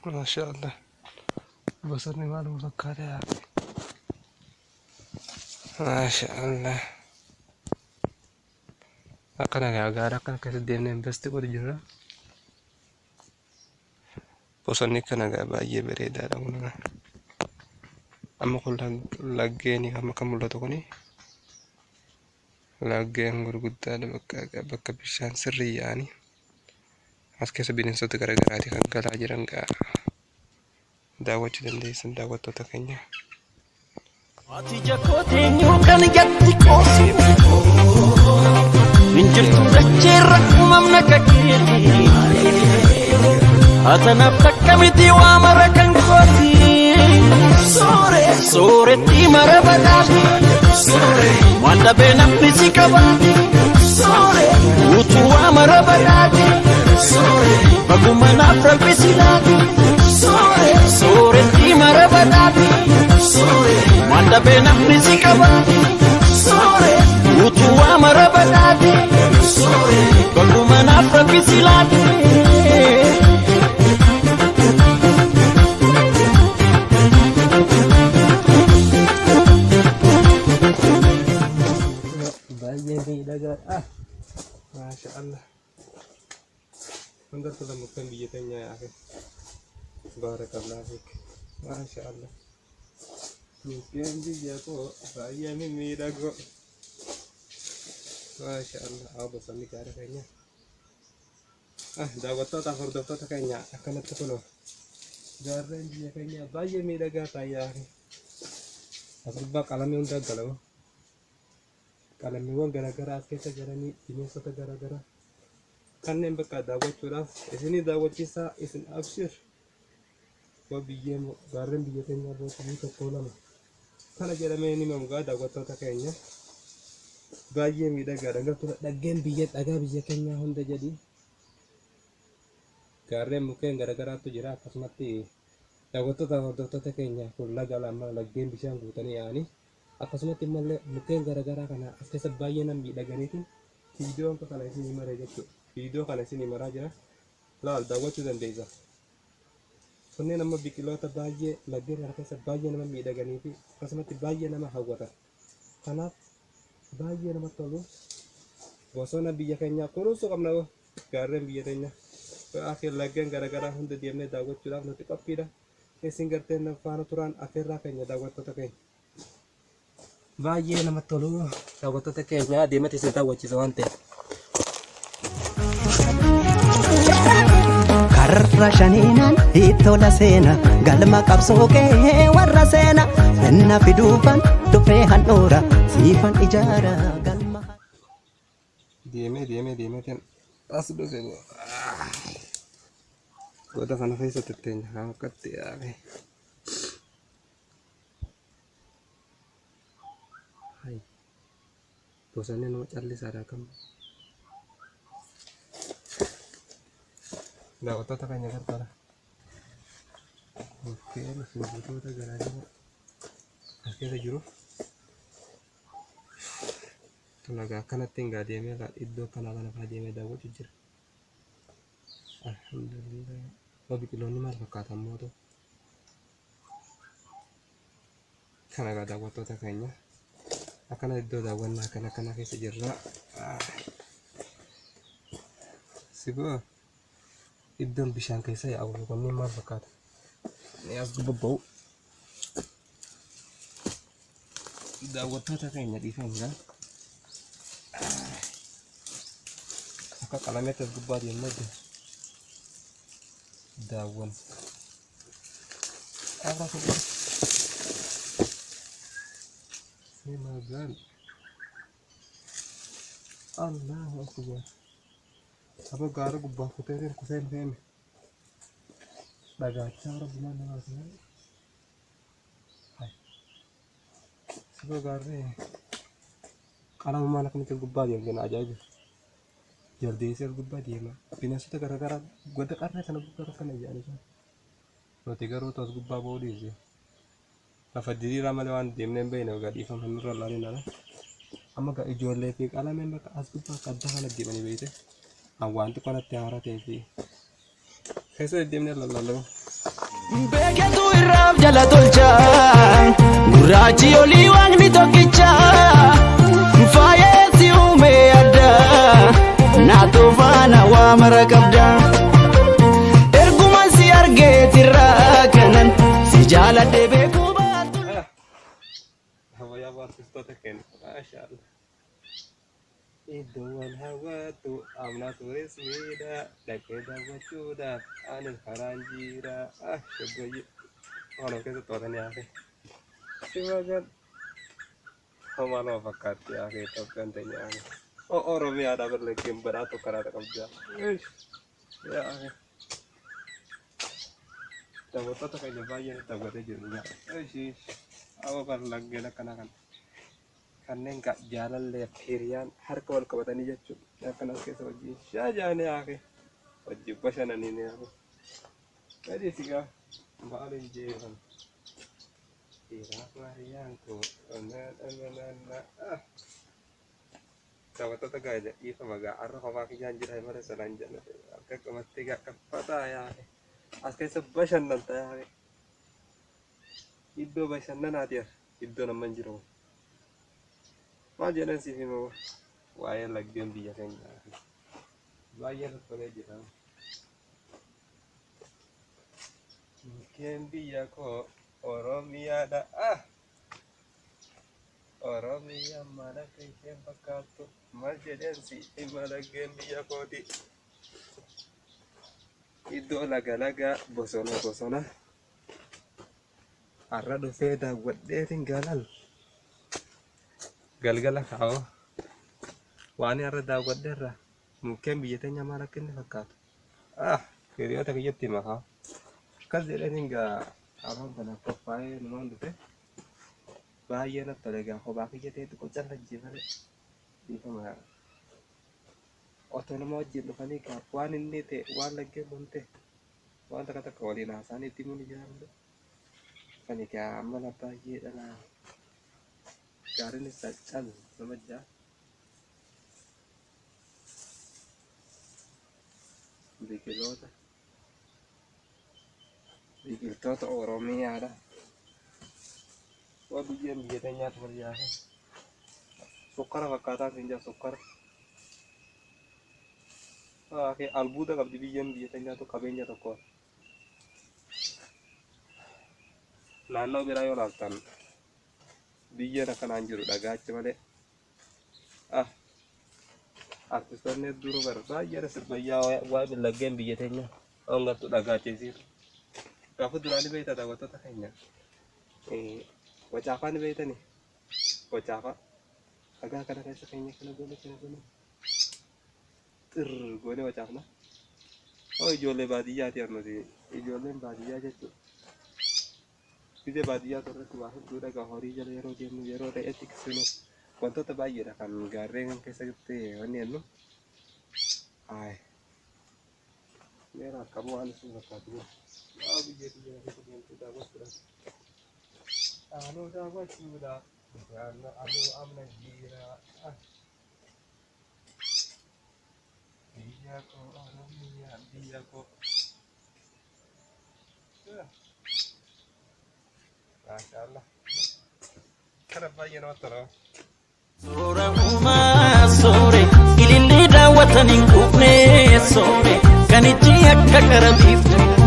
ما شاء الله. بصرني ما له مفكر يا أخي. ما شاء الله. أكن أجا أكن كسدين بس تقول جرا. بصرني كان أجا باجي بريد هذا ولا. أما كل لجيني أما كمل تقولي. لجين غرقت هذا بك بشان سري يعني. As keessa bineensota garaagaraati kan galaa jiran daawwachuu dandeessan daawwattoota keenya. Ati jakooteenyu kan jatti qoosi minjirtu dacheerra uumamna kakkeeti atanaaf takka miti waa mara kan kooti sooretti mara badhaati waan dhabee namni si qabaati utuu waa mara badhaati baguma naaf rabbisilaati sooretti mara badhaati waan dhabee namni si qabaati utuu waa mara badhaati baguma naaf rabbisilaati. ما شاء الله. انظر كذا مكان بيتنا يا أخي. بارك الله فيك. ما شاء الله. مكان بيجاتو فأيام ميراجو. ما شاء الله. أبو سامي كارفينيا. دعوتو تأخر دعوتو تكينيا. أكمل تكونو. جارين بيجاتنيا. باية ميراجا تايا أخي. أقرب كلامي أنت قالوا. Kalamiiwwan garaagaraa as keessa jiranii bineensota garaagaraa kanneen bakka daawwachuudhaaf isinii daawwachiisaa isin abshir biyyee gaarreen biyya keenya irratti tokko lama kana jedhamee ni mamugaa daawwattoota keenya baay'ee miidhagaadha gartuu dhaggeen dhagaa biyya keenyaa hunda jedhi gaarreen mukkeen garaagaraatu jira akkasumatti daawwattoota hordoftoota keenya kun laga lama laggeen bishaan guutanii yaa'anii akkasumatti immoo mukkeen garaagaraa kana as keessa baay'ee nama miidhaganiitiin viidiyoon kana isinii maree jechuudha. Viidiyoo kana isinii maraa jira laal daawwachuu dandeessa. Kunneen amma biqiloota baay'ee laggeen kana keessa baay'ee nama miidhaganii fi akkasumatti baay'ee nama hawwatan. Kanaaf baay'ee namatti tolu. Bosona biyya keenyaa kunuunsuu qabna gaarreen biyya keenya. Laggeen garaagaraa hunda deemnee daawwachuudhaaf nuti qophiidha. Isin garteen nama faana turan affeerraa keenya daawwattoota keenya. Baay'ee namatti tolu daawwattoota keenya deematti isin daawwachiisa waan ta'eef. Karra shaniinaan ittoola seena galma qabsoo kee warra seena inna fiduufan dhufee handhuura siifan ijaara galma. Deemee as dhufe goda kana keessatti teenya kan akkatti yaa'e. Bosonni nama callisaadha kam. Daawwattoota keenya gargaara. Mukkeen simbirroota garaagaraa as keessa jiru. Laga akkanatti hin deemee iddoo kanaa kana fa'aa deemee daawwachuu jira. Alhamdulillah. Biqiloonni maal fakkaatan mootu? Kana egaa daawwattoota keenya. Akkana iddoo daawwannaa kana keessa jirra. Siboo iddoon bishaan keessa yaa'u kun maal fakkaata? Ni as bobba'u. Daawwattoota keenya dhiifamudha. Akka qalameetti as gubbaa deemnee jira. Daawwan. Magan Allahu Akbar. Apa gara gubbaa kuteetiin kuseen feene dhagaachaa rabbumaa nama asii saba gaarree qalama akkamitti gubbaa deemna ajaa'iba jaldeessi gubbaa deema bineensota garaagaraa goda qarree sana gubbaa kana ijaanisan nuti garuu toos gubbaa ba'uu dhiise. Lafa diriiraa malee waan deemneen beekne gadhiifama nurra laaleen ala amma ijoollee fi qalameen bakka as gubbaa kadda kana deemanii beekte wanti kanatti haara ta'ee fi keessa deemnee lallaabu beeketu irraaf jala tolcha gurraachi olii waaqni tokkicha faayeessi uumee adda naatoo faana waa mara qabda erguma si argeetirraa kanan si jaaladhee beekuu baatu. Hawaya artistoota keenya maashaallah. Iddoo wal hawwatu amna turismiidha dhaqee daawwachuudhaaf anis karaan jira shoggoyyi waan keessa tootanii hafe simagan homaa fakkaatti hafe Itoophiyaan teenya hafe Oromiyaadhaa birleekkiin badhaatu karaata qabdaa hafe daawwattoota keenya baay'ee daawwatee jiru awwa barlaggeen akkana kan kanneen jaalallee hiriyaan harka wal qabatanii jechuudha akkanas keessa wajjin shaajaanii hafe wajjin bashannanii ni hafe gadi sigaa maaliin jeeran dhiiraaf mariyaan kun daawwattoota gaa'ela dhiifa magaa arra homaa kiyyaan jira mara salaan jannate akka qabattee gaqqabfataa yaa'e as keessa bashannanta yaa'e iddoo bashannanaati iddoo namni hin jiru. Maal jedhan siif himoo waa'ee laggeen biyya keenyaa baay'ee tolee jira. Laggeen biyya koo Oromiyaadha. Oromiyaa mana isheen fakkaattu maal jedhan siif hima laggeen biyya kooti. Iddoo laga bosona har'a dhufee daawwadheetiin galgala kaa'oo waan har'a daawwadheerra mukkeen biyya teenya maal akka inni fakkaatu hiriyoota kiyyatti makaa akkas jedhaniin afaan kana qophaa'ee numaan dhufe baay'ee natti tole kophaa kiyya ta'e xiqqoo callajjii malee dhiifama otoo nama wajjin dhufanii waan inni ta'e waan laggeen kun ta'e waan takka waliin haasa'anii itti himuun ijaaramudha. Kan amala baay'ee dhala gaariin isaa calu nama jaa biqiltoota Oromiyaadha. Waan biyyeen biyya teenyaatu fayyaafe sukkara fakkaataa siin jaa sukkara albuuda qabdi biyyeen biyya teenyaatu qabeenya tokko. Naannoo biraa yoo laaltan biyyeen akkanaan jiru dhagaachi malee artistoonni hedduu baay'ee sirbayyaa waa'ee laggeen biyya teenya hongattu dhagaachisiisu. Gaafa duraanii beektaa daawwattoota keenya wacaafaa ni beektanii wacaafaa dhagaa kana keessa keenya kana goone xirr goone wacaafna ijoollee baadiyyaati nuti ijoolleen baadiyyaa jechuudha. Biyya baadiyyaa irratti waa hedduu dhagaa horii jala yeroo deemnu yeroo ta'etti kisinu wantoota baay'eedha kan gaarreen keessatti wanni jennu. Meera akkam waan isin fakkaatu biyya biyya keessa deemtuu daawwachuudhaaf daawwachuudhaaf amna jiraa biyya koo Oromiyaa biyya koo. Maashaallah kana baay'ee namatti tola. Soora uumaa soore ilillee daawwatan hin quufne soore kan ijji akka qara biiftu.